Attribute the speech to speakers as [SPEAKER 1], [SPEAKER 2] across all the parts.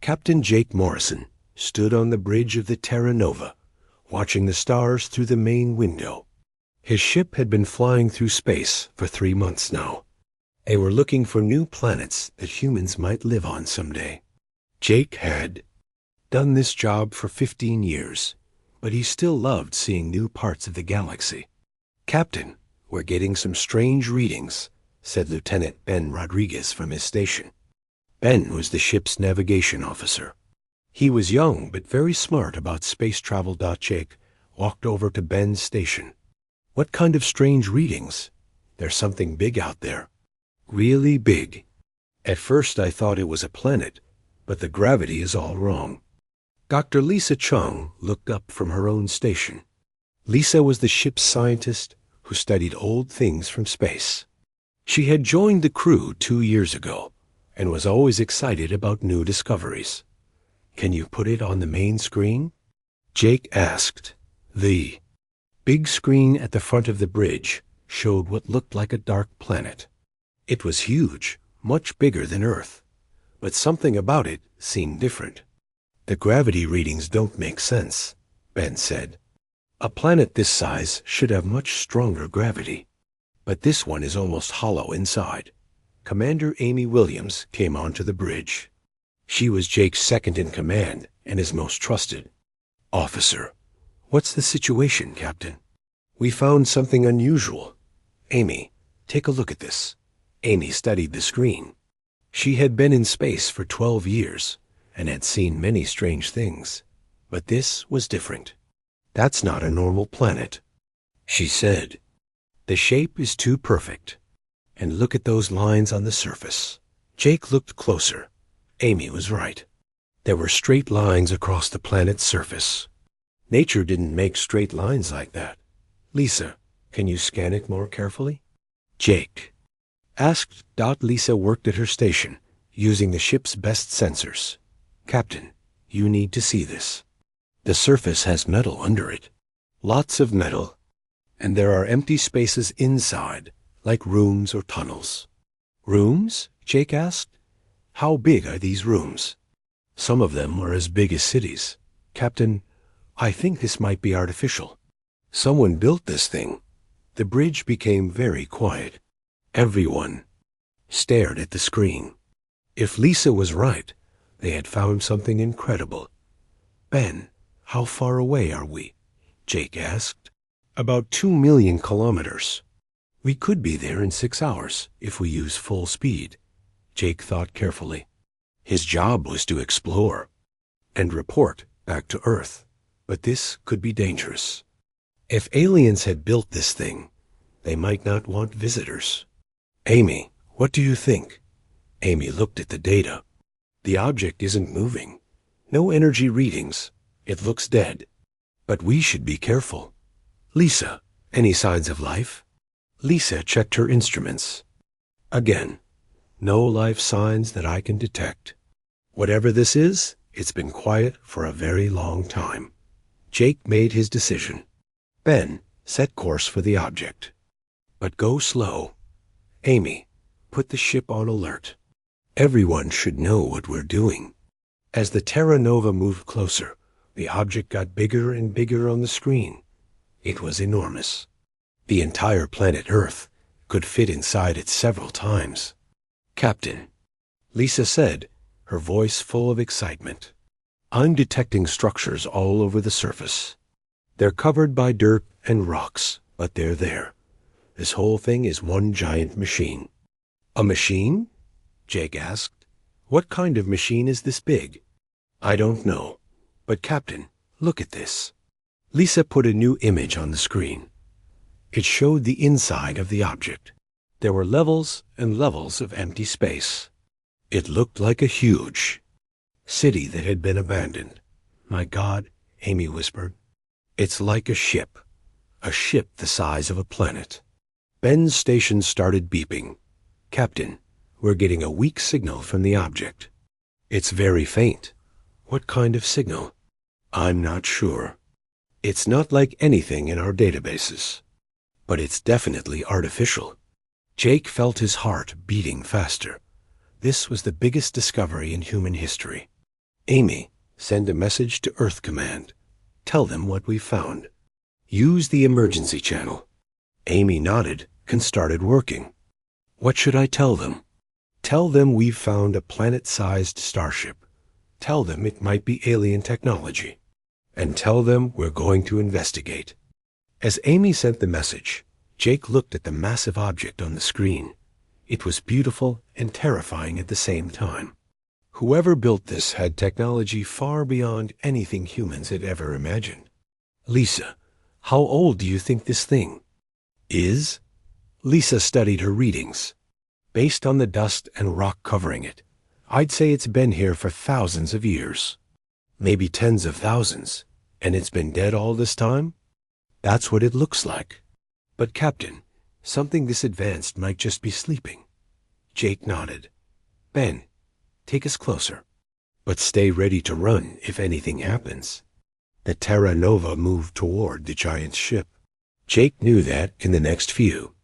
[SPEAKER 1] Captain Jake Morrison stood on the bridge of the Terra Nova, watching the stars through the main window. His ship had been flying through space for 3 months now. They were looking for new planets that humans might live on someday. Jake had done this job for 15 years, but he still loved seeing new parts of the galaxy. "Captain, we're getting some strange readings," said Lieutenant Ben Rodriguez from his station. Ben was the ship's navigation officer. He was young but very smart about space travel. Jake walked over to Ben's station. "What kind of strange readings? There's something big out there." "Really big. At first I thought it was a planet, but the gravity is all wrong." Dr. Lisa Chung looked up from her own station. Lisa was the ship's scientist who studied old things from space. She had joined the crew 2 years ago and was always excited about new discoveries. "Can you put it on the main screen?" Jake asked. The big screen at the front of the bridge showed what looked like a dark planet. It was huge, much bigger than Earth, but something about it seemed different. "The gravity readings don't make sense," Ben said. "A planet this size should have much stronger gravity, but this one is almost hollow inside." Commander Amy Williams came onto the bridge. She was Jake's second in command and his most trusted. "Officer, what's the situation, Captain?" "We found something unusual. Amy, take a look at this." Amy studied the screen. She had been in space for 12 years and had seen many strange things, but this was different. "That's not a normal planet," she said. "The shape is too perfect. And look at those lines on the surface." Jake looked closer. Amy was right. There were straight lines across the planet's surface. Nature didn't make straight lines like that. "Lisa, can you scan it more carefully?" Jake asked. Lisa worked at her station, using the ship's best sensors. "Captain, you need to see this. The surface has metal under it. Lots of metal. And there are empty spaces inside, like rooms or tunnels." "Rooms?" Jake asked. "How big are these rooms?" "Some of them are as big as cities." "Captain, I think this might be artificial. Someone built this thing." The bridge became very quiet. Everyone stared at the screen. If Lisa was right, they had found something incredible. "Ben, how far away are we?" Jake asked. "About 2 million kilometers. We could be there in 6 hours if we use full speed." Jake thought carefully. His job was to explore and report back to Earth, but this could be dangerous. If aliens had built this thing, they might not want visitors. "Amy, what do you think?" Amy looked at the data. "The object isn't moving. No energy readings. It looks dead. But we should be careful." "Lisa, any signs of life?" Lisa checked her instruments. Again, no life signs that I can detect. "Whatever this is, it's been quiet for a very long time." Jake made his decision. "Ben, set course for the object. But go slow. Amy, put the ship on alert. Everyone should know what we're doing." As the Terra Nova moved closer, the object got bigger and bigger on the screen. It was enormous. The entire planet Earth could fit inside it several times. "Captain," Lisa said, her voice full of excitement, "I'm detecting structures all over the surface. They're covered by dirt and rocks, but they're there. This whole thing is one giant machine." "A machine?" Jake asked. "What kind of machine is this big?" "I don't know. But Captain, look at this." Lisa put a new image on the screen. It showed the inside of the object. There were levels and levels of empty space. It looked like a huge city that had been abandoned. "My God," Amy whispered. "It's like a ship the size of a planet." Ben's station started beeping. "Captain, we're getting a weak signal from the object." "It's very faint." "What kind of signal?" "I'm not sure. It's not like anything in our databases. But it's definitely artificial." Jake felt his heart beating faster. This was the biggest discovery in human history. Amy, send a message to Earth Command. Tell them what we found. Use the emergency channel. Amy nodded and started working. What should I tell them? Tell them we've found a planet-sized starship. Tell them it might be alien technology. And tell them we're going to investigate. As Amy sent the message, Jake looked at the massive object on the screen. It was beautiful and terrifying at the same time. Whoever built this had technology far beyond anything humans had ever imagined. Lisa, how old do you think this thing is? Lisa studied her readings. Based on the dust and rock covering it, I'd say it's been here for thousands of years. Maybe tens of thousands, and it's been dead all this time? That's what it looks like. But Captain, something this advanced might just be sleeping. Jake nodded. Ben, take us closer. But stay ready to run if anything happens. The Terra Nova moved toward the giant ship. Jake knew that in the next few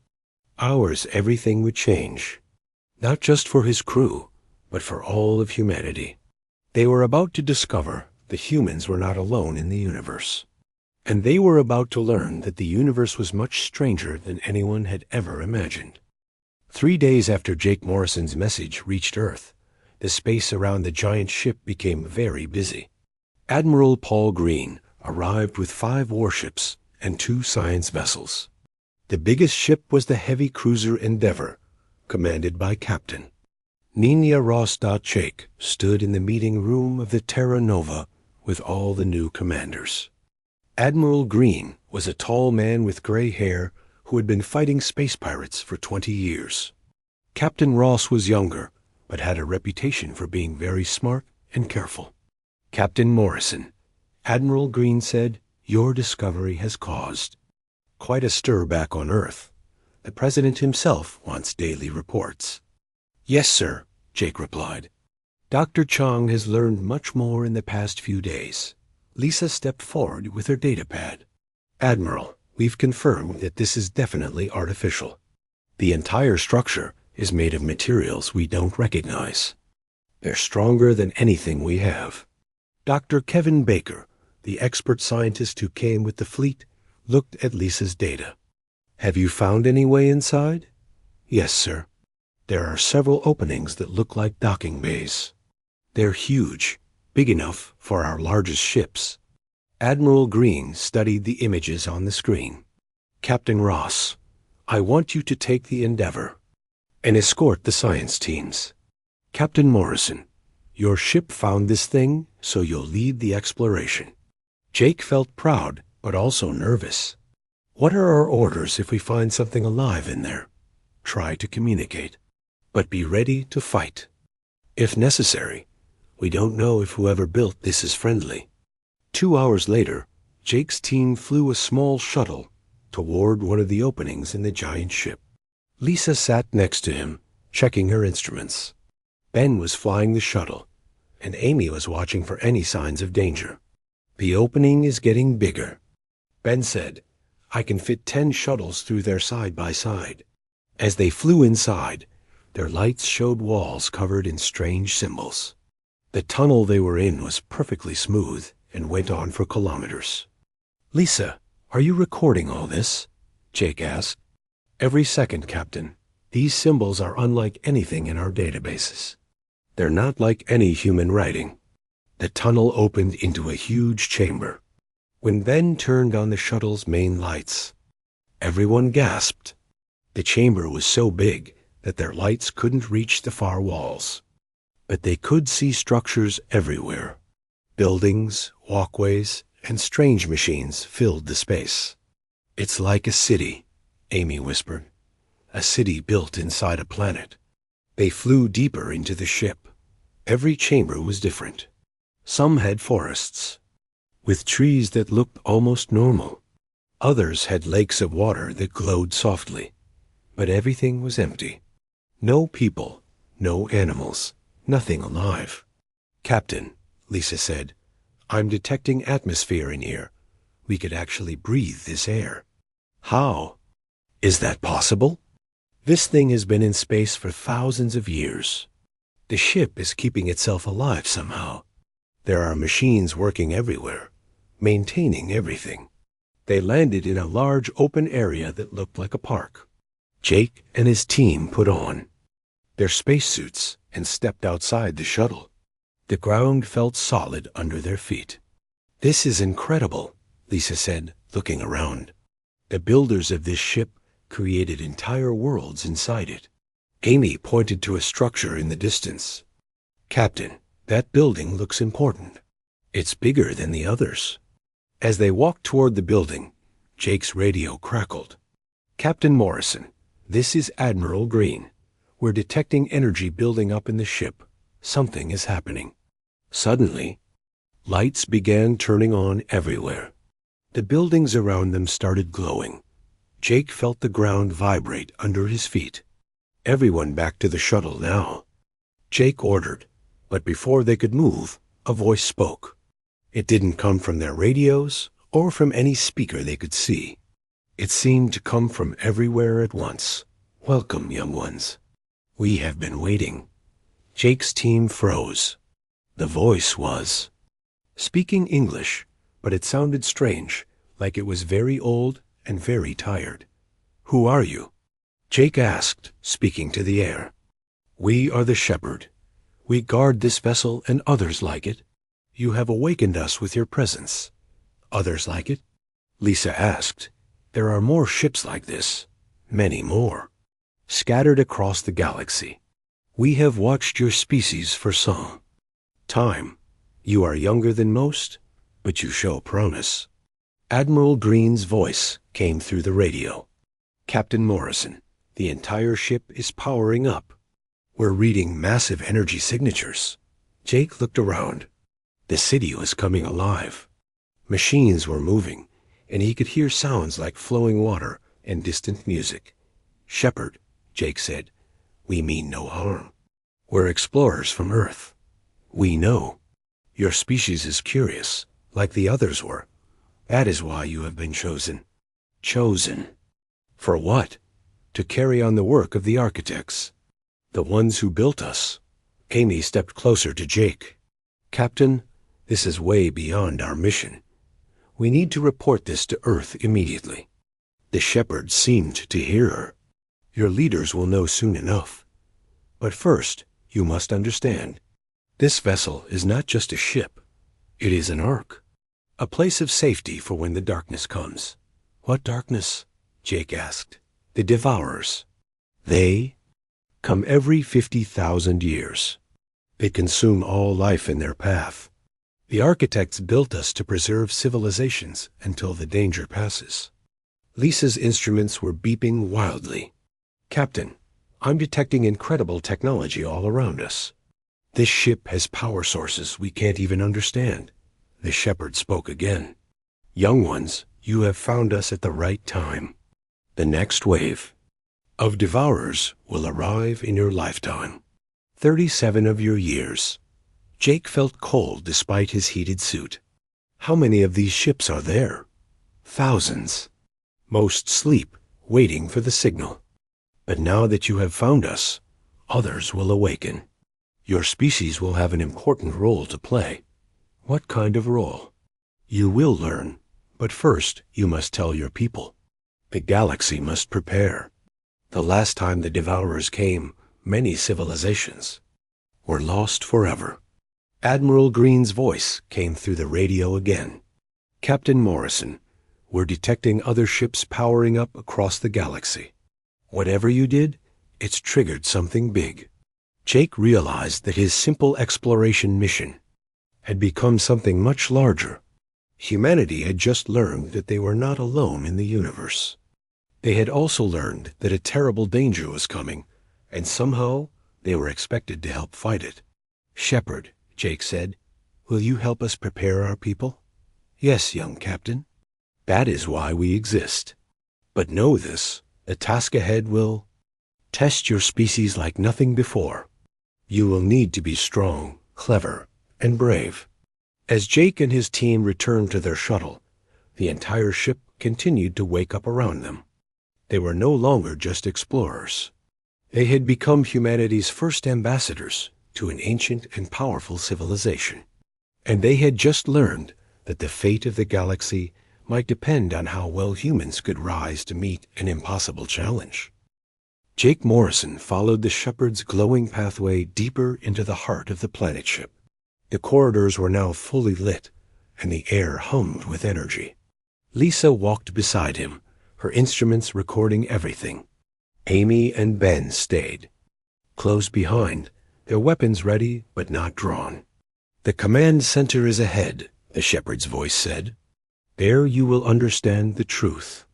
[SPEAKER 1] hours everything would change. Not just for his crew, but for all of humanity. They were about to discover the humans were not alone in the universe. And they were about to learn that the universe was much stranger than anyone had ever imagined. 3 days after Jake Morrison's message reached Earth, the space around the giant ship became very busy. Admiral Paul Green arrived with 5 warships and 2 science vessels. The biggest ship was the heavy cruiser Endeavour, commanded by Captain. Nina Ross.Jake stood in the meeting room of the Terra Nova with all the new commanders. Admiral Green was a tall man with gray hair who had been fighting space pirates for 20 years. Captain Ross was younger, but had a reputation for being very smart and careful. Captain Morrison, Admiral Green said, your discovery has caused quite a stir back on Earth. The President himself wants daily reports. Yes, sir, Jake replied. Dr. Chang has learned much more in the past few days. Lisa stepped forward with her datapad. Admiral, we've confirmed that this is definitely artificial. The entire structure is made of materials we don't recognize. They're stronger than anything we have. Dr. Kevin Baker, the expert scientist who came with the fleet, looked at Lisa's data. Have you found any way inside? Yes, sir. There are several openings that look like docking bays. They're huge, big enough for our largest ships. Admiral Green studied the images on the screen. Captain Ross, I want you to take the Endeavour and escort the science teams. Captain Morrison, your ship found this thing, so you'll lead the exploration. Jake felt proud, but also nervous. What are our orders if we find something alive in there? Try to communicate, but be ready to fight. If necessary, we don't know if whoever built this is friendly. 2 hours later, Jake's team flew a small shuttle toward one of the openings in the giant ship. Lisa sat next to him, checking her instruments. Ben was flying the shuttle, and Amy was watching for any signs of danger. The opening is getting bigger. Ben said, I can fit 10 shuttles through there side by side. As they flew inside, their lights showed walls covered in strange symbols. The tunnel they were in was perfectly smooth and went on for kilometers. Lisa, are you recording all this? Jake asked. Every second, Captain. These symbols are unlike anything in our databases. They're not like any human writing. The tunnel opened into a huge chamber. When Ben turned on the shuttle's main lights, everyone gasped. The chamber was so big that their lights couldn't reach the far walls. But they could see structures everywhere. Buildings, walkways, and strange machines filled the space. It's like a city, Amy whispered. A city built inside a planet. They flew deeper into the ship. Every chamber was different. Some had forests, with trees that looked almost normal. Others had lakes of water that glowed softly. But everything was empty. No people, no animals, nothing alive. Captain, Lisa said, I'm detecting atmosphere in here. We could actually breathe this air. How? Is that possible? This thing has been in space for thousands of years. The ship is keeping itself alive somehow. There are machines working everywhere, maintaining everything. They landed in a large open area that looked like a park. Jake and his team put on their spacesuits and stepped outside the shuttle. The ground felt solid under their feet. "This is incredible," Lisa said, looking around. The builders of this ship created entire worlds inside it. Amy pointed to a structure in the distance. "Captain, that building looks important. It's bigger than the others." As they walked toward the building, Jake's radio crackled. "Captain Morrison, this is Admiral Green. We're detecting energy building up in the ship. Something is happening." Suddenly, lights began turning on everywhere. The buildings around them started glowing. Jake felt the ground vibrate under his feet. "Everyone back to the shuttle now," Jake ordered, but before they could move, a voice spoke. It didn't come from their radios or from any speaker they could see. It seemed to come from everywhere at once. "Welcome, young ones. We have been waiting." Jake's team froze. The voice was speaking English, but it sounded strange, like it was very old and very tired. "Who are you?" Jake asked, speaking to the air. "We are the Shepherd. We guard this vessel and others like it. You have awakened us with your presence." "Others like it?" Lisa asked. "There are more ships like this, many more, scattered across the galaxy. We have watched your species for some time. You are younger than most, but you show promise." Admiral Green's voice came through the radio. "Captain Morrison, the entire ship is powering up. We're reading massive energy signatures." Jake looked around. The city was coming alive. Machines were moving, and he could hear sounds like flowing water and distant music. "Shepherd," Jake said, "we mean no harm. We're explorers from Earth. We know. Your species is curious, like the others were. That is why you have been chosen." "Chosen? For what?" "To carry on the work of the architects, the ones who built us." Amy stepped closer to Jake. "Captain, this is way beyond our mission. We need to report this to Earth immediately." The Shepherd seemed to hear her. "Your leaders will know soon enough. But first, you must understand. This vessel is not just a ship. It is an ark. A place of safety for when the darkness comes." "What darkness?" Jake asked. "The Devourers. They come every 50,000 years. They consume all life in their path. The architects built us to preserve civilizations until the danger passes." Lisa's instruments were beeping wildly. "Captain, I'm detecting incredible technology all around us. This ship has power sources we can't even understand." The Shepherd spoke again. "Young ones, you have found us at the right time. The next wave of Devourers will arrive in your lifetime. 37 of your years." Jake felt cold despite his heated suit. "How many of these ships are there?" "Thousands. Most sleep, waiting for the signal. But now that you have found us, others will awaken. Your species will have an important role to play." "What kind of role?" "You will learn, but first you must tell your people. The galaxy must prepare. The last time the Devourers came, many civilizations were lost forever." Admiral Green's voice came through the radio again. "Captain Morrison, we're detecting other ships powering up across the galaxy. Whatever you did, it's triggered something big." Jake realized that his simple exploration mission had become something much larger. Humanity had just learned that they were not alone in the universe. They had also learned that a terrible danger was coming, and somehow they were expected to help fight it. "Shepherd," Jake said, "will you help us prepare our people?" "Yes, young captain. That is why we exist. But know this, the task ahead will test your species like nothing before. You will need to be strong, clever, and brave." As Jake and his team returned to their shuttle, the entire ship continued to wake up around them. They were no longer just explorers. They had become humanity's first ambassadors to an ancient and powerful civilization. and they had just learned that the fate of the galaxy might depend on how well humans could rise to meet an impossible challenge. Jake Morrison followed the shepherd's glowing pathway deeper into the heart of the planet ship. The corridors were now fully lit, and the air hummed with energy. Lisa walked beside him, her instruments recording everything. Amy and Ben stayed. Close behind, their weapons ready but not drawn. "The command center is ahead," the shepherd's voice said. "There you will understand the truth."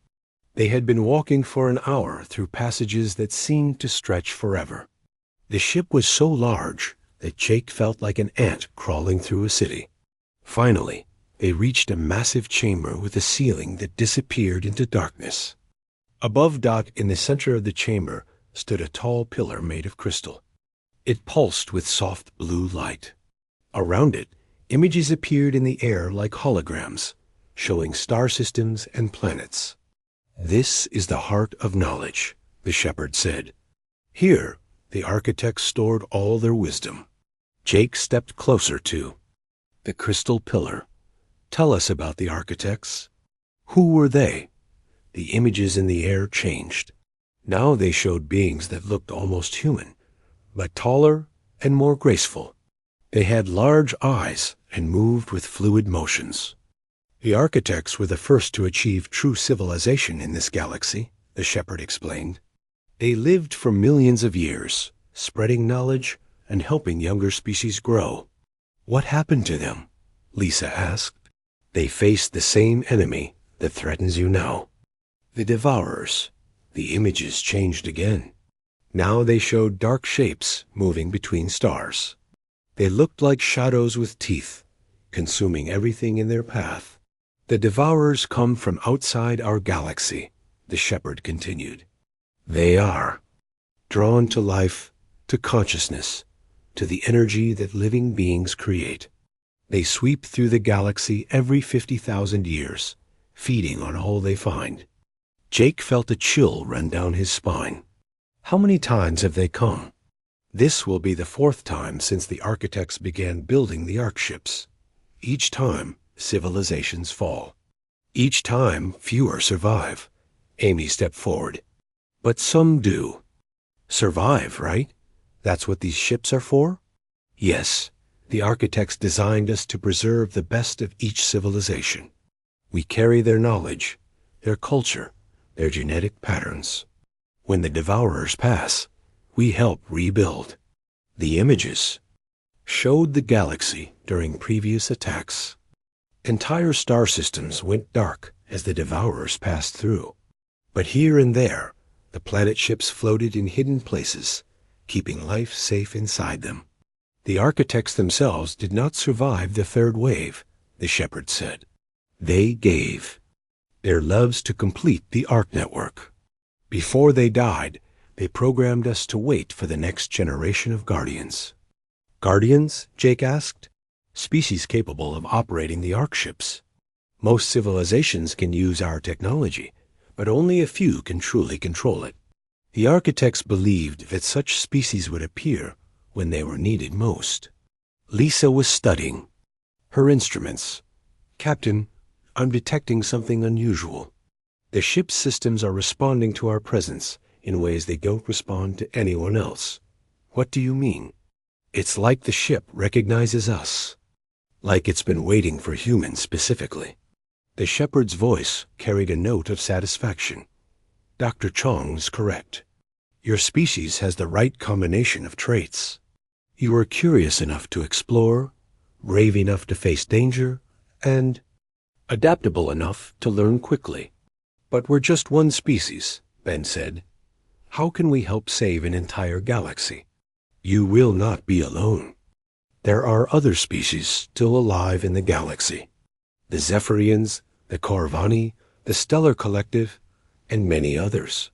[SPEAKER 1] They had been walking for an hour through passages that seemed to stretch forever. The ship was so large that Jake felt like an ant crawling through a city. Finally, they reached a massive chamber with a ceiling that disappeared into darkness. Above Doc, in the center of the chamber, stood a tall pillar made of crystal. It pulsed with soft blue light. Around it, images appeared in the air like holograms, showing star systems and planets. "This is the heart of knowledge," the shepherd said. "Here, the architects stored all their wisdom." Jake stepped closer to the crystal pillar. "Tell us about the architects. Who were they?" The images in the air changed. Now they showed beings that looked almost human, but taller and more graceful. They had large eyes and moved with fluid motions. "The architects were the first to achieve true civilization in this galaxy," the shepherd explained. "They lived for millions of years, spreading knowledge and helping younger species grow." "What happened to them?" Lisa asked. "They faced the same enemy that threatens you now. The Devourers." The images changed again. Now they showed dark shapes moving between stars. They looked like shadows with teeth, consuming everything in their path. "The Devourers come from outside our galaxy," the shepherd continued. "They are drawn to life, to consciousness, to the energy that living beings create. They sweep through the galaxy every 50,000 years, feeding on all they find." Jake felt a chill run down his spine. "How many times have they come?" "This will be the 4th time since the architects began building the arc ships. Each time, civilizations fall. Each time, fewer survive." Amy stepped forward. "But some do." "Survive, right? That's what these ships are for?" "Yes. The architects designed us to preserve the best of each civilization. We carry their knowledge, their culture, their genetic patterns. When the Devourers pass, we help rebuild." The images showed the galaxy during previous attacks. Entire star systems went dark as the Devourers passed through. But here and there, the planet ships floated in hidden places, keeping life safe inside them. "The architects themselves did not survive the 3rd wave," the shepherd said. "They gave their lives to complete the arc network. Before they died, they programmed us to wait for the next generation of Guardians." "Guardians?" Jake asked. "Species capable of operating the arc ships. Most civilizations can use our technology, but only a few can truly control it. The architects believed that such species would appear when they were needed most." Lisa was studying her instruments. "Captain, I'm detecting something unusual. The ship's systems are responding to our presence in ways they don't respond to anyone else." "What do you mean?" "It's like the ship recognizes us. Like it's been waiting for humans specifically." The shepherd's voice carried a note of satisfaction. "Dr. Chong's correct. Your species has the right combination of traits. You are curious enough to explore, brave enough to face danger, and adaptable enough to learn quickly." "But we're just one species," Ben said. "How can we help save an entire galaxy?" "You will not be alone. There are other species still alive in the galaxy. The Zephyrians, the Corvani, the Stellar Collective, and many others.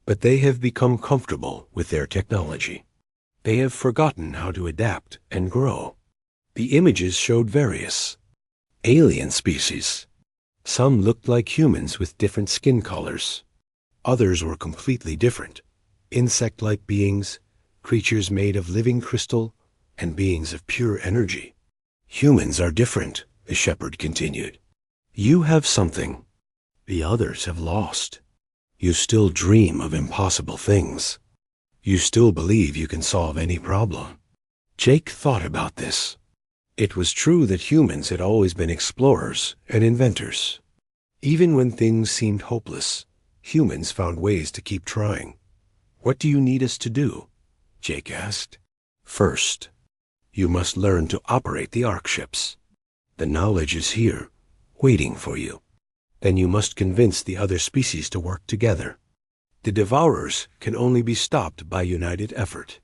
[SPEAKER 1] But they have become comfortable with their technology. They have forgotten how to adapt and grow." The images showed various alien species. Some looked like humans with different skin colors. Others were completely different, insect-like beings, creatures made of living crystal, and beings of pure energy. Humans are different, the shepherd continued. You have something the others have lost. You still dream of impossible things. You still believe you can solve any problem. Jake thought about this. It was true that humans had always been explorers and inventors. Even when things seemed hopeless, humans found ways to keep trying. What do you need us to do? Jake asked. First, you must learn to operate the Ark ships. The knowledge is here, waiting for you. Then you must convince the other species to work together. The Devourers can only be stopped by united effort.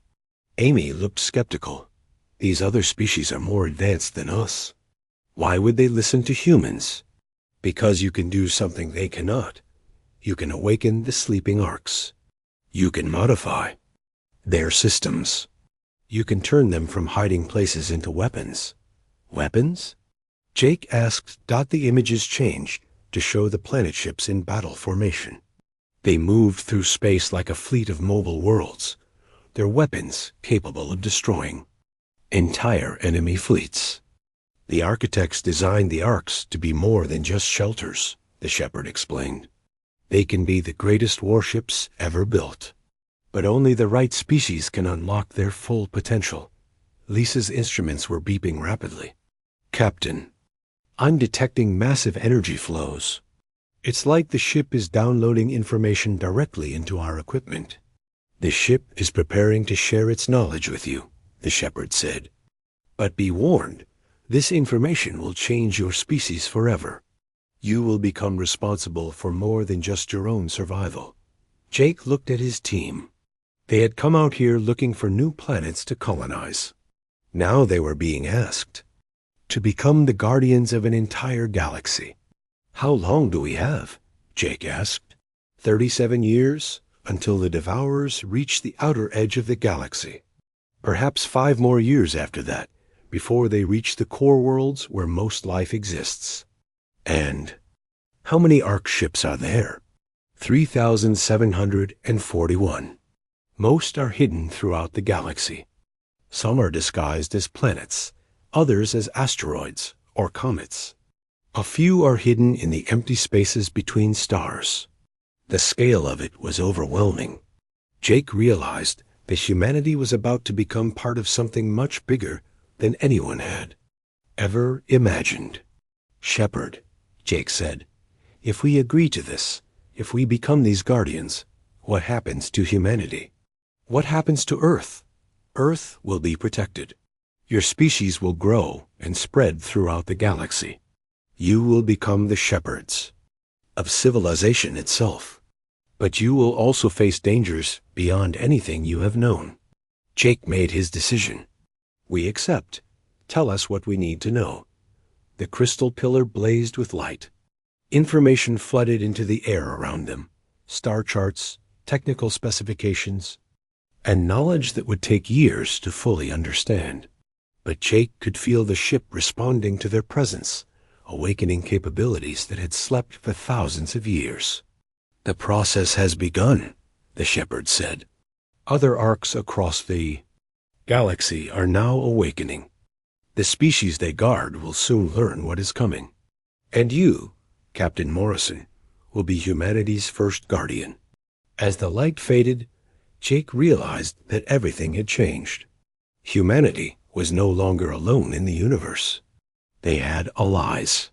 [SPEAKER 1] Amy looked skeptical. These other species are more advanced than us. Why would they listen to humans? Because you can do something they cannot. You can awaken the sleeping Arks. You can modify their systems. You can turn them from hiding places into weapons. Weapons? Jake asked. The images changed to show the planet ships in battle formation. They moved through space like a fleet of mobile worlds, their weapons capable of destroying entire enemy fleets. The architects designed the Arks to be more than just shelters, the shepherd explained. They can be the greatest warships ever built. But only the right species can unlock their full potential. Lisa's instruments were beeping rapidly. Captain, I'm detecting massive energy flows. It's like the ship is downloading information directly into our equipment. The ship is preparing to share its knowledge with you, the shepherd said. But be warned, this information will change your species forever. You will become responsible for more than just your own survival. Jake looked at his team. They had come out here looking for new planets to colonize. Now they were being asked to become the guardians of an entire galaxy. How long do we have? Jake asked. 37 years, until the Devourers reach the outer edge of the galaxy. Perhaps 5 more years after that, before they reach the core worlds where most life exists. And how many Ark ships are there? 3,741. Most are hidden throughout the galaxy. Some are disguised as planets, others as asteroids or comets. A few are hidden in the empty spaces between stars. The scale of it was overwhelming. Jake realized that humanity was about to become part of something much bigger than anyone had ever imagined. Shepherd, Jake said, if we agree to this, if we become these guardians, what happens to humanity? What happens to Earth? Earth will be protected. Your species will grow and spread throughout the galaxy. You will become the shepherds of civilization itself. But you will also face dangers beyond anything you have known. Jake made his decision. We accept. Tell us what we need to know. The crystal pillar blazed with light. Information flooded into the air around them. Star charts, technical specifications, and knowledge that would take years to fully understand. But Jake could feel the ship responding to their presence, awakening capabilities that had slept for thousands of years. The process has begun, the shepherd said. Other Arks across the galaxy are now awakening. The species they guard will soon learn what is coming. And you, Captain Morrison, will be humanity's first guardian. As the light faded, Jake realized that everything had changed. Humanity was no longer alone in the universe. They had allies,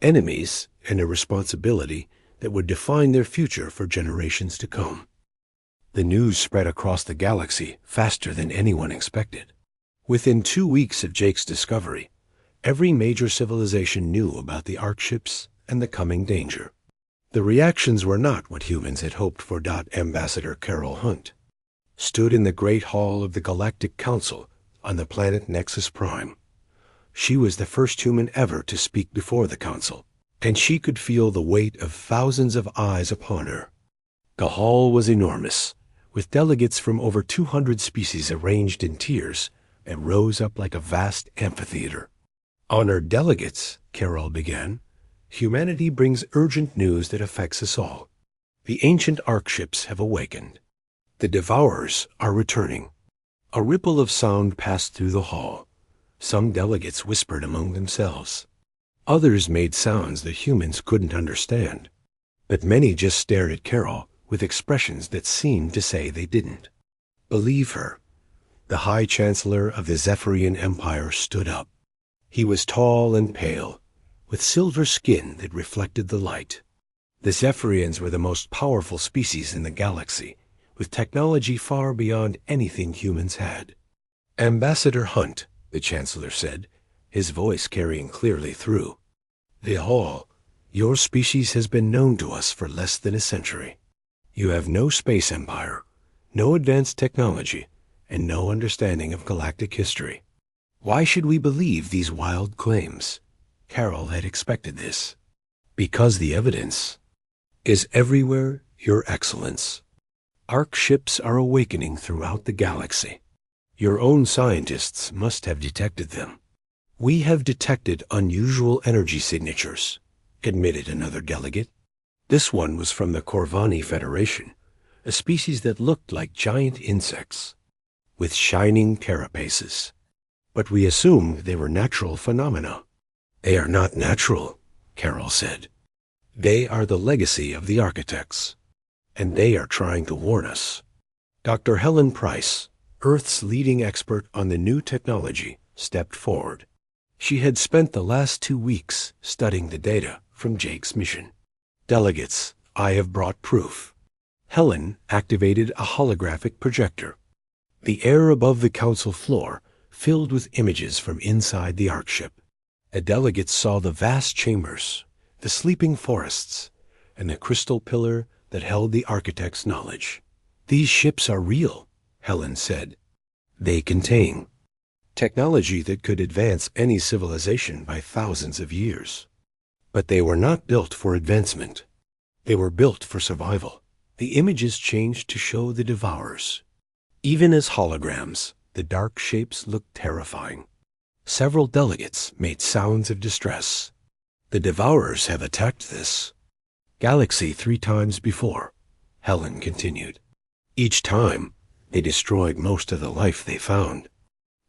[SPEAKER 1] enemies, and a responsibility that would define their future for generations to come. The news spread across the galaxy faster than anyone expected. Within 2 weeks of Jake's discovery, every major civilization knew about the Ark ships and the coming danger. The reactions were not what humans had hoped for. Ambassador Carol Hunt stood in the Great Hall of the Galactic Council on the planet Nexus Prime. She was the first human ever to speak before the council, and she could feel the weight of thousands of eyes upon her. The hall was enormous, with delegates from over 200 species arranged in tiers and rose up like a vast amphitheater. Honored delegates, Carol began, humanity brings urgent news that affects us all. The ancient Ark ships have awakened. The Devourers are returning. A ripple of sound passed through the hall. Some delegates whispered among themselves. Others made sounds that humans couldn't understand. But many just stared at Carol with expressions that seemed to say they didn't believe her. The High Chancellor of the Zephyrian Empire stood up. He was tall and pale, with silver skin that reflected the light. The Zephyrians were the most powerful species in the galaxy, with technology far beyond anything humans had. Ambassador Hunt, the Chancellor said, his voice carrying clearly through. The Hall, your species has been known to us for less than a century. You have no space empire, no advanced technology, and no understanding of galactic history. Why should we believe these wild claims? Carol had expected this. Because the evidence is everywhere, Your Excellence. Arc ships are awakening throughout the galaxy. Your own scientists must have detected them. We have detected unusual energy signatures, admitted another delegate. This one was from the Corvani Federation, a species that looked like giant insects, with shining carapaces. But we assumed they were natural phenomena. They are not natural, Carol said. They are the legacy of the architects, and they are trying to warn us. Dr. Helen Price, Earth's leading expert on the new technology, stepped forward. She had spent the last 2 weeks studying the data from Jake's mission. Delegates, I have brought proof. Helen activated a holographic projector. The air above the council floor filled with images from inside the Ark ship. A delegate saw the vast chambers, the sleeping forests, and the crystal pillar that held the architect's knowledge. These ships are real, Helen said. They contain technology that could advance any civilization by thousands of years. But they were not built for advancement. They were built for survival. The images changed to show the devourers. Even as holograms, the dark shapes looked terrifying. Several delegates made sounds of distress. The devourers have attacked this galaxy 3 times before, Helen continued. Each time, they destroyed most of the life they found.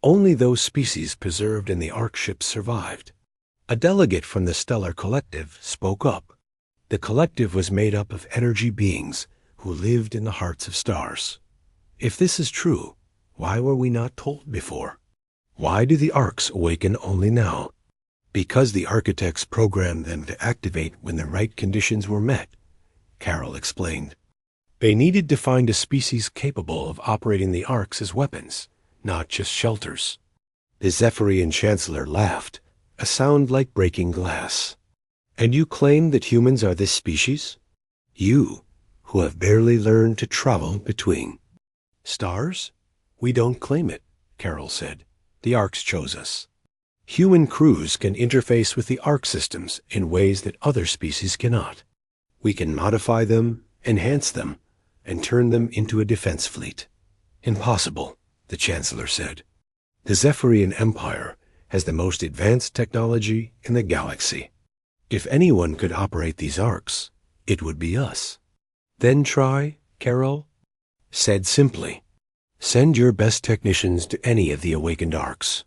[SPEAKER 1] Only those species preserved in the Ark ships survived. A delegate from the Stellar Collective spoke up. The collective was made up of energy beings who lived in the hearts of stars. If this is true, why were we not told before? Why do the Arks awaken only now? Because the architects programmed them to activate when the right conditions were met, Carol explained. They needed to find a species capable of operating the Arks as weapons, not just shelters. The Zephyrian Chancellor laughed, a sound like breaking glass. And you claim that humans are this species? You, who have barely learned to travel between stars? We don't claim it, Carol said. The Arks chose us. Human crews can interface with the Ark systems in ways that other species cannot. We can modify them, enhance them, and turn them into a defense fleet. Impossible, the Chancellor said. The Zephyrian Empire has the most advanced technology in the galaxy. If anyone could operate these Arks, it would be us. Then try, Carol said simply. Send your best technicians to any of the awakened Arks.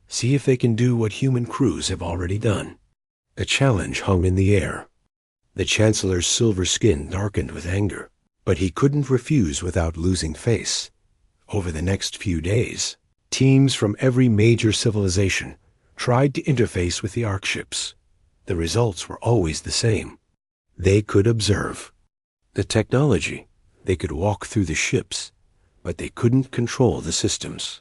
[SPEAKER 1] See if they can do what human crews have already done. A challenge hung in the air. The Chancellor's silver skin darkened with anger, but he couldn't refuse without losing face. Over the next few days, teams from every major civilization tried to interface with the Ark ships. The results were always the same. They could observe the technology. They could walk through the ships, but they couldn't control the systems.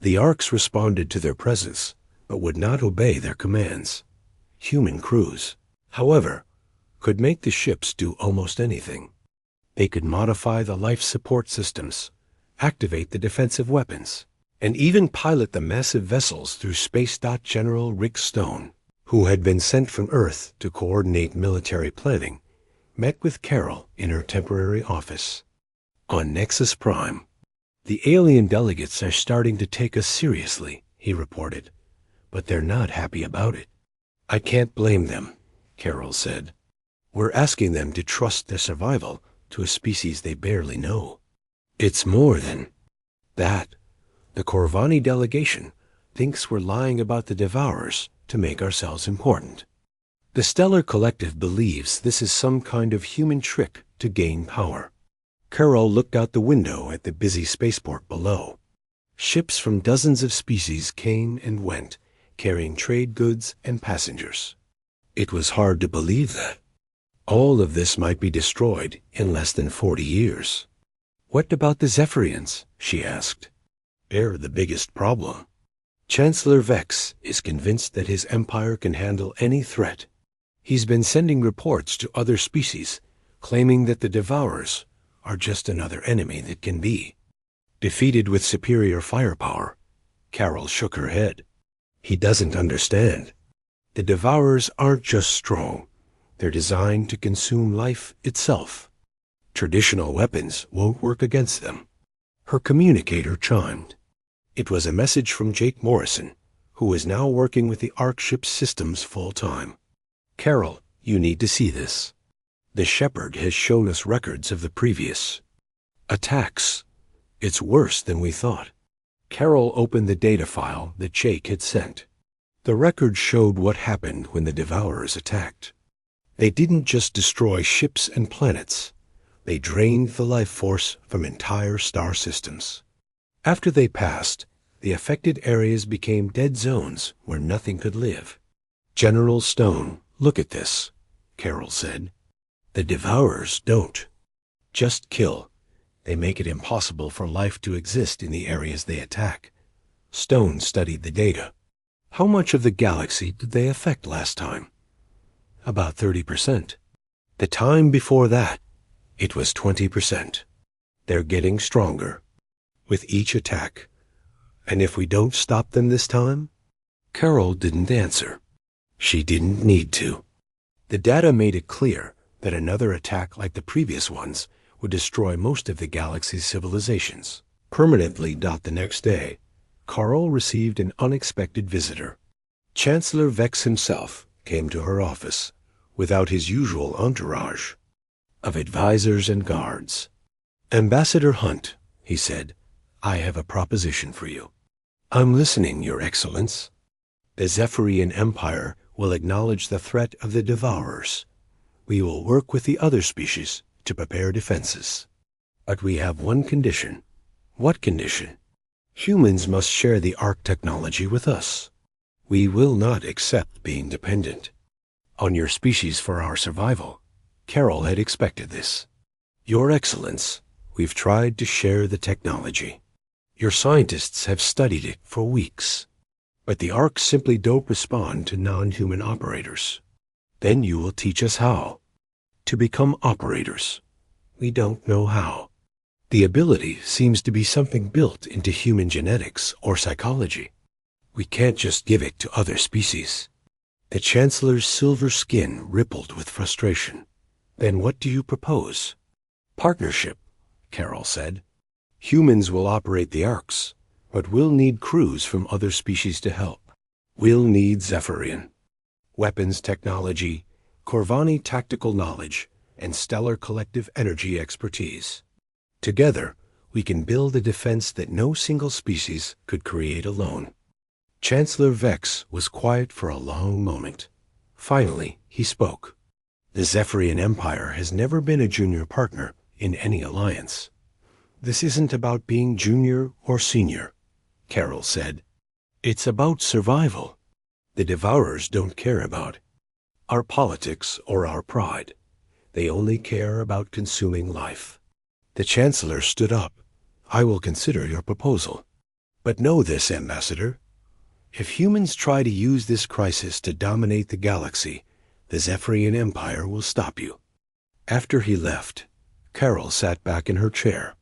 [SPEAKER 1] The Arks responded to their presence, but would not obey their commands. Human crews, however, could make the ships do almost anything. They could modify the life support systems, activate the defensive weapons, and even pilot the massive vessels through space. General Rick Stone, who had been sent from Earth to coordinate military planning, met with Carol in her temporary office. On Nexus Prime, the alien delegates are starting to take us seriously, he reported, but they're not happy about it. I can't blame them, Carol said. We're asking them to trust their survival to a species they barely know. It's more than that. The Corvani delegation thinks we're lying about the Devourers to make ourselves important. The Stellar Collective believes this is some kind of human trick to gain power. Carol looked out the window at the busy spaceport below. Ships from dozens of species came and went, carrying trade goods and passengers. It was hard to believe that. All of this might be destroyed in less than 40 years. What about the Zephyrians? She asked. They're the biggest problem. Chancellor Vex is convinced that his empire can handle any threat. He's been sending reports to other species, claiming that the Devourers are just another enemy that can be defeated with superior firepower. Carol shook her head. He doesn't understand. The Devourers aren't just strong. They're designed to consume life itself. Traditional weapons won't work against them. Her communicator chimed. It was a message from Jake Morrison, who is now working with the Ark ship systems full-time. Carol, you need to see this. The Shepherd has shown us records of the previous attacks. It's worse than we thought. Carol opened the data file that Jake had sent. The record showed what happened when the Devourers attacked. They didn't just destroy ships and planets. They drained the life force from entire star systems. After they passed, the affected areas became dead zones where nothing could live. General Stone, look at this, Carol said. The Devourers don't just kill. They make it impossible for life to exist in the areas they attack. Stone studied the data. How much of the galaxy did they affect last time? About 30%. The time before that, it was 20%. They're getting stronger with each attack. And if we don't stop them this time? Carol didn't answer. She didn't need to. The data made it clear that another attack like the previous ones would destroy most of the galaxy's civilizations. Permanently. The next day, Carl received an unexpected visitor. Chancellor Vex himself came to her office without his usual entourage of advisors and guards. Ambassador Hunt, he said, I have a proposition for you. I'm listening, Your Excellence. The Zephyrian Empire will acknowledge the threat of the Devourers. We will work with the other species to prepare defenses. But we have one condition. What condition? Humans must share the Ark technology with us. We will not accept being dependent on your species for our survival. Carol had expected this. Your Excellence, we've tried to share the technology. Your scientists have studied it for weeks. But the Ark simply don't respond to non-human operators. Then you will teach us how to become operators. We don't know how. The ability seems to be something built into human genetics or psychology. We can't just give it to other species. The Chancellor's silver skin rippled with frustration. Then what do you propose? Partnership, Carol said. Humans will operate the Arks, but we'll need crews from other species to help. We'll need Zephyrian weapons technology, Corvani tactical knowledge, and stellar collective energy expertise. Together, we can build a defense that no single species could create alone. Chancellor Vex was quiet for a long moment. Finally, he spoke. The Zephyrian Empire has never been a junior partner in any alliance. This isn't about being junior or senior, Carol said. It's about survival. The Devourers don't care about our politics or our pride. They only care about consuming life. The Chancellor stood up. I will consider your proposal. But know this, Ambassador. If humans try to use this crisis to dominate the galaxy, the Zephyrian Empire will stop you. After he left, Carol sat back in her chair.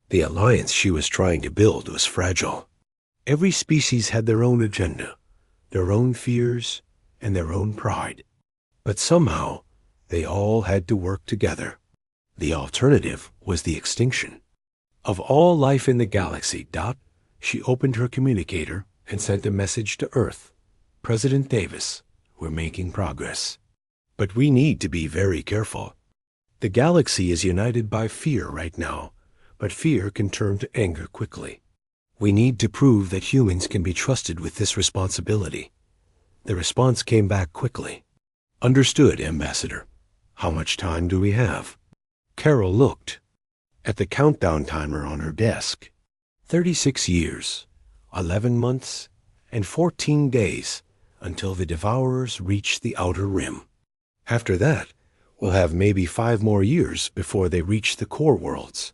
[SPEAKER 1] The alliance she was trying to build was fragile. Every species had their own agenda, their own fears, and their own pride. But somehow, they all had to work together. The alternative was the extinction of all life in the galaxy. She opened her communicator and sent a message to Earth. President Davis, we're making progress. But we need to be very careful. The galaxy is united by fear right now, but fear can turn to anger quickly. We need to prove that humans can be trusted with this responsibility. The response came back quickly. Understood, Ambassador. How much time do we have? Carol looked at the countdown timer on her desk. 36 years, 11 months, and 14 days until the Devourers reach the outer rim. After that, we'll have maybe 5 more years before they reach the core worlds.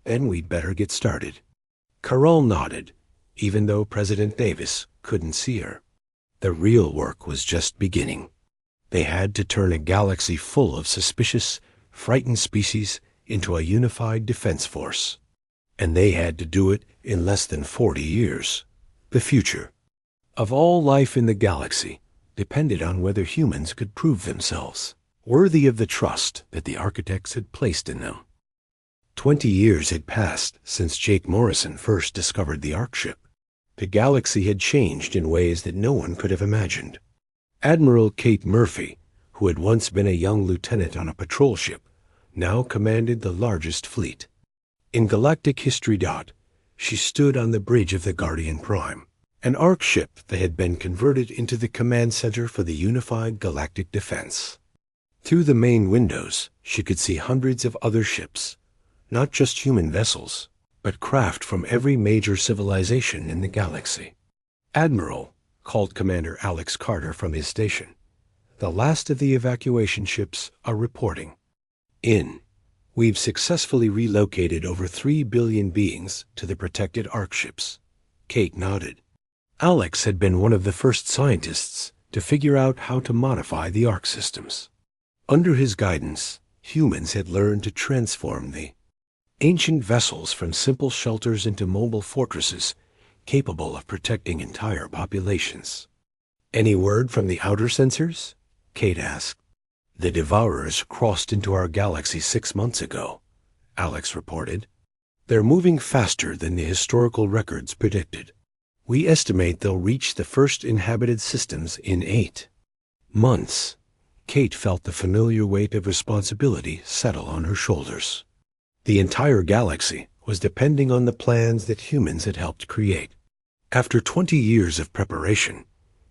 [SPEAKER 1] Then we'd better get started. Carol nodded, even though President Davis couldn't see her. The real work was just beginning. They had to turn a galaxy full of suspicious, frightened species into a unified defense force. And they had to do it in less than 40 years. The future of all life in the galaxy depended on whether humans could prove themselves worthy of the trust that the architects had placed in them. 20 years had passed since Jake Morrison first discovered the Ark ship. The galaxy had changed in ways that no one could have imagined. Admiral Kate Murphy, who had once been a young lieutenant on a patrol ship, now commanded the largest fleet. In galactic history, she stood on the bridge of the Guardian Prime, an Ark ship that had been converted into the command center for the unified galactic defense. Through the main windows, she could see hundreds of other ships, not just human vessels, but craft from every major civilization in the galaxy. Admiral, called Commander Alex Carter from his station, the last of the evacuation ships are reporting. We've successfully relocated over 3 billion beings to the protected Ark ships. Kate nodded. Alex had been one of the first scientists to figure out how to modify the Ark systems. Under his guidance, humans had learned to transform the ancient vessels from simple shelters into mobile fortresses capable of protecting entire populations. Any word from the outer sensors? Kate asked. The Devourers crossed into our galaxy 6 months ago, Alex reported. They're moving faster than the historical records predicted. We estimate they'll reach the first inhabited systems in 8 months. Kate felt the familiar weight of responsibility settle on her shoulders. The entire galaxy was depending on the plans that humans had helped create. After 20 years of preparation,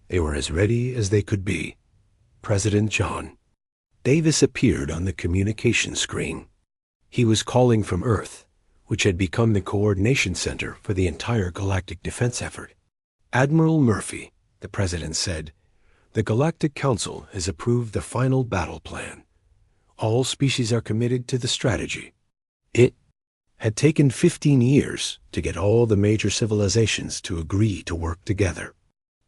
[SPEAKER 1] they were as ready as they could be. President John Davis appeared on the communication screen. He was calling from Earth, which had become the coordination center for the entire galactic defense effort. Admiral Murphy, the president said, the Galactic Council has approved the final battle plan. All species are committed to the strategy. It had taken 15 years to get all the major civilizations to agree to work together.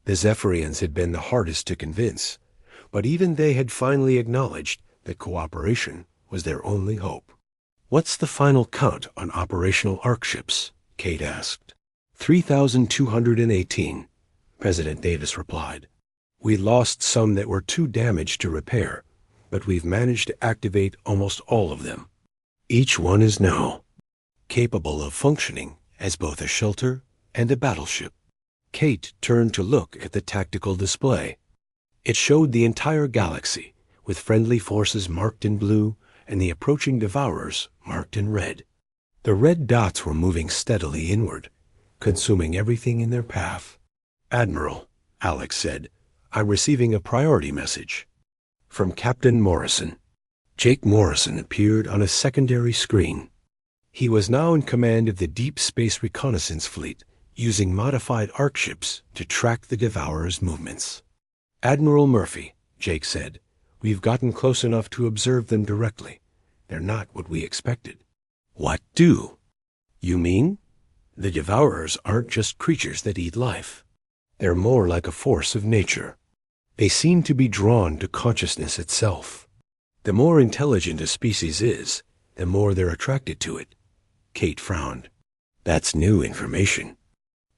[SPEAKER 1] The Zephyrians had been the hardest to convince, but even they had finally acknowledged that cooperation was their only hope. What's the final count on operational Ark ships? Kate asked. 3,218, President Davis replied. We lost some that were too damaged to repair, but we've managed to activate almost all of them. Each one is now capable of functioning as both a shelter and a battleship. Kate turned to look at the tactical display. It showed the entire galaxy, with friendly forces marked in blue and the approaching Devourers marked in red. The red dots were moving steadily inward, consuming everything in their path. Admiral, Alex said, I'm receiving a priority message. From Captain Morrison. Jake Morrison appeared on a secondary screen. He was now in command of the Deep Space Reconnaissance Fleet, using modified Ark ships to track the Devourers' movements. Admiral Murphy, Jake said, we've gotten close enough to observe them directly. They're not what we expected. What do? You mean? The Devourers aren't just creatures that eat life. They're more like a force of nature. They seem to be drawn to consciousness itself. The more intelligent a species is, the more they're attracted to it. Kate frowned. That's new information.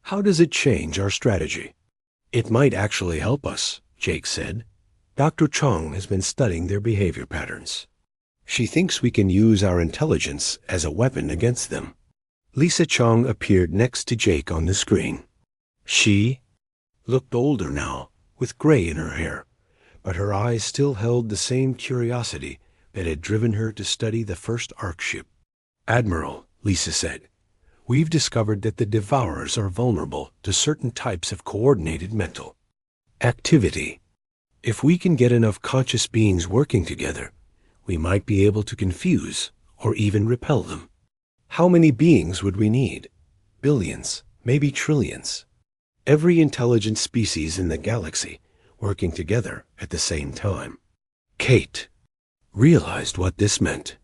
[SPEAKER 1] How does it change our strategy? It might actually help us, Jake said. Dr. Chong has been studying their behavior patterns. She thinks we can use our intelligence as a weapon against them. Lisa Chong appeared next to Jake on the screen. She looked older now, with gray in her hair, but her eyes still held the same curiosity that had driven her to study the first Ark ship. Admiral, Lisa said, we've discovered that the Devourers are vulnerable to certain types of coordinated mental activity. If we can get enough conscious beings working together, we might be able to confuse or even repel them. How many beings would we need? Billions, maybe trillions. Every intelligent species in the galaxy working together at the same time. Kate realized what this meant.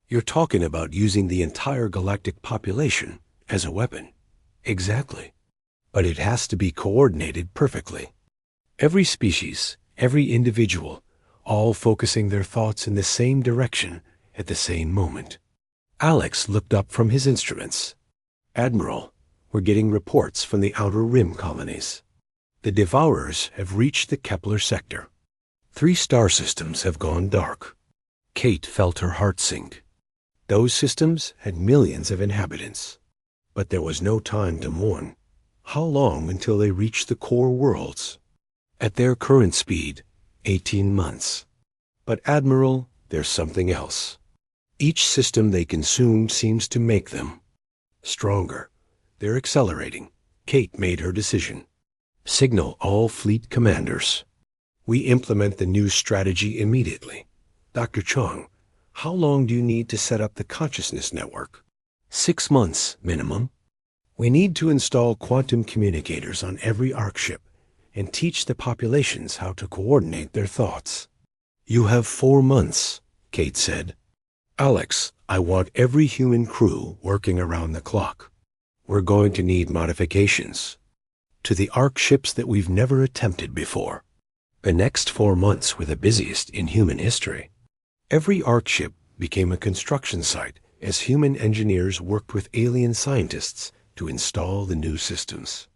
[SPEAKER 1] You're talking about using the entire galactic population as a weapon. Exactly. But it has to be coordinated perfectly. Every species, every individual, all focusing their thoughts in the same direction at the same moment. Alex looked up from his instruments. Admiral, we're getting reports from the Outer Rim colonies. The Devourers have reached the Kepler sector. 3 star systems have gone dark. Kate felt her heart sink. Those systems had millions of inhabitants. But there was no time to mourn. How long until they reached the core worlds? At their current speed, 18 months. But Admiral, there's something else. Each system they consumed seems to make them stronger. They're accelerating. Kate made her decision. Signal all fleet commanders. We implement the new strategy immediately. Dr. Chong, how long do you need to set up the consciousness network? 6 months, minimum. We need to install quantum communicators on every ARC ship and teach the populations how to coordinate their thoughts. You have 4 months, Kate said. Alex, I want every human crew working around the clock. We're going to need modifications to the ARC ships that we've never attempted before. The next 4 months were the busiest in human history. Every ARC ship became a construction site as human engineers worked with alien scientists to install the new systems.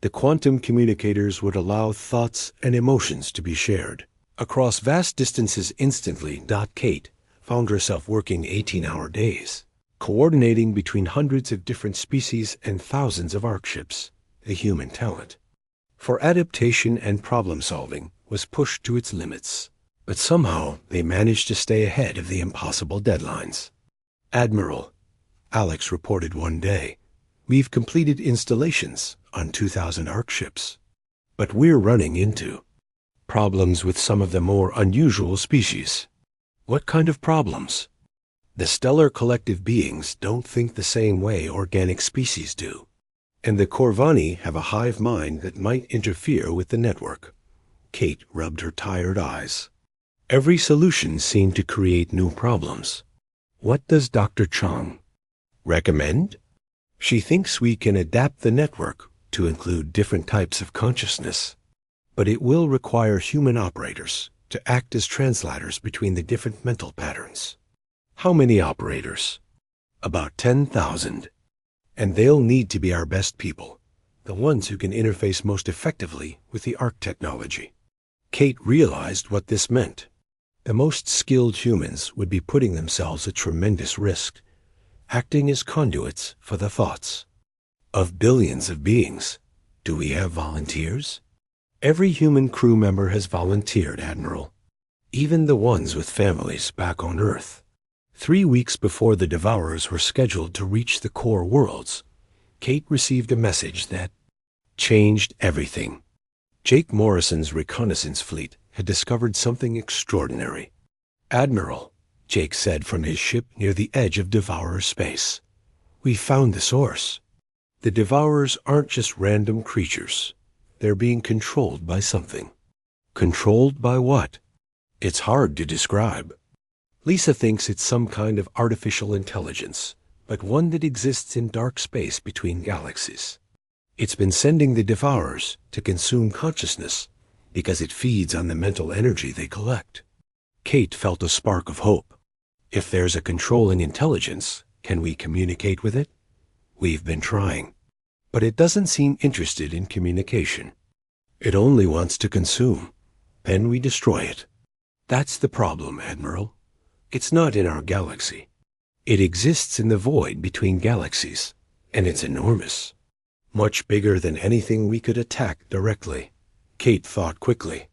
[SPEAKER 1] The quantum communicators would allow thoughts and emotions to be shared across vast distances instantly. Kate found herself working 18-hour days, coordinating between hundreds of different species and thousands of ARC ships. The human talent for adaptation and problem-solving was pushed to its limits, but somehow they managed to stay ahead of the impossible deadlines. Admiral, Alex reported one day, we've completed installations on 2,000 ARC ships, but we're running into problems with some of the more unusual species. What kind of problems? The stellar collective beings don't think the same way organic species do, and the Corvani have a hive mind that might interfere with the network. Kate rubbed her tired eyes. Every solution seemed to create new problems. What does Dr. Chong recommend? She thinks we can adapt the network to include different types of consciousness, but it will require human operators to act as translators between the different mental patterns. How many operators? About 10,000. And they'll need to be our best people, the ones who can interface most effectively with the ARC technology. Kate realized what this meant. The most skilled humans would be putting themselves at tremendous risk, acting as conduits for the thoughts of billions of beings. Do we have volunteers? Every human crew member has volunteered, Admiral, even the ones with families back on Earth. 3 weeks before the Devourers were scheduled to reach the core worlds, Kate received a message that changed everything. Jake Morrison's reconnaissance fleet had discovered something extraordinary. Admiral, Jake said from his ship near the edge of Devourer space, we found the source. The Devourers aren't just random creatures. They're being controlled by something. Controlled by what? It's hard to describe. Lisa thinks it's some kind of artificial intelligence, but one that exists in dark space between galaxies. It's been sending the Devourers to consume consciousness because it feeds on the mental energy they collect. Kate felt a spark of hope. If there's a controlling intelligence, can we communicate with it? We've been trying, but it doesn't seem interested in communication. It only wants to consume. Then we destroy it. That's the problem, Admiral. It's not in our galaxy. It exists in the void between galaxies, and it's enormous. Much bigger than anything we could attack directly. Kate thought quickly.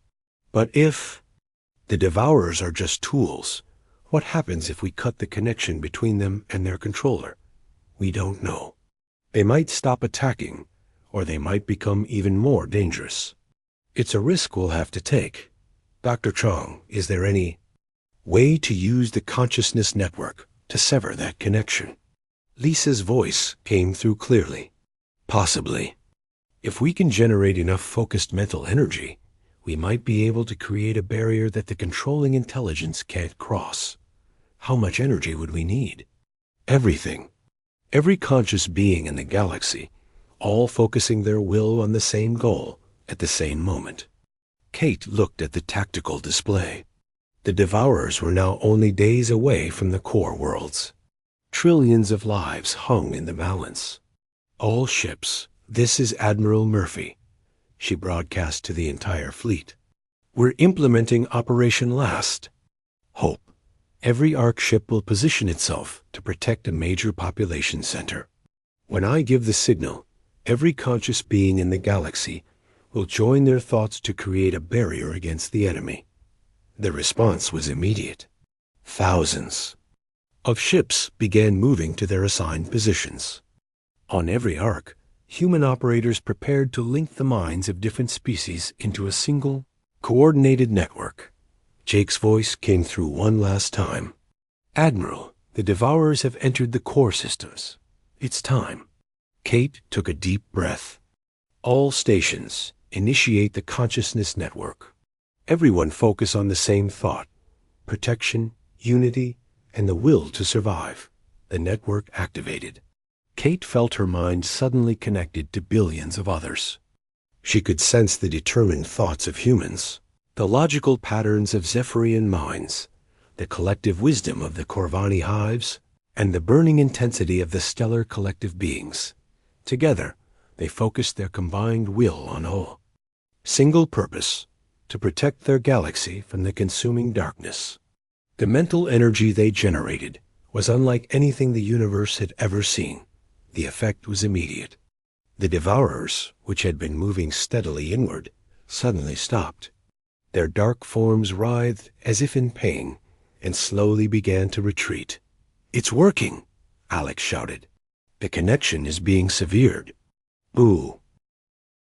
[SPEAKER 1] But if the Devourers are just tools, what happens if we cut the connection between them and their controller? We don't know. They might stop attacking, or they might become even more dangerous. It's a risk we'll have to take. Dr. Chong, is there any way to use the consciousness network to sever that connection? Lisa's voice came through clearly. Possibly. If we can generate enough focused mental energy, we might be able to create a barrier that the controlling intelligence can't cross. How much energy would we need? Everything. Every conscious being in the galaxy, all focusing their will on the same goal at the same moment. Kate looked at the tactical display. The Devourers were now only days away from the core worlds. Trillions of lives hung in the balance. All ships, this is Admiral Murphy, she broadcast to the entire fleet. We're implementing Operation Last. Hope. Every ARC ship will position itself to protect a major population center. When I give the signal, every conscious being in the galaxy will join their thoughts to create a barrier against the enemy. The response was immediate. Thousands of ships began moving to their assigned positions. On every ARC, human operators prepared to link the minds of different species into a single, coordinated network. Jake's voice came through one last time. Admiral, the Devourers have entered the core systems. It's time. Kate took a deep breath. All stations, initiate the consciousness network. Everyone focus on the same thought: protection, unity, and the will to survive. The network activated. Kate felt her mind suddenly connected to billions of others. She could sense the determined thoughts of humans, the logical patterns of Zephyrian minds, the collective wisdom of the Corvani hives, and the burning intensity of the stellar collective beings. Together, they focused their combined will on whole. Single purpose: to protect their galaxy from the consuming darkness. The mental energy they generated was unlike anything the universe had ever seen. The effect was immediate. The Devourers, which had been moving steadily inward, suddenly stopped. Their dark forms writhed as if in pain and slowly began to retreat. "It's working," Alex shouted. "The connection is being severed." "Boo,"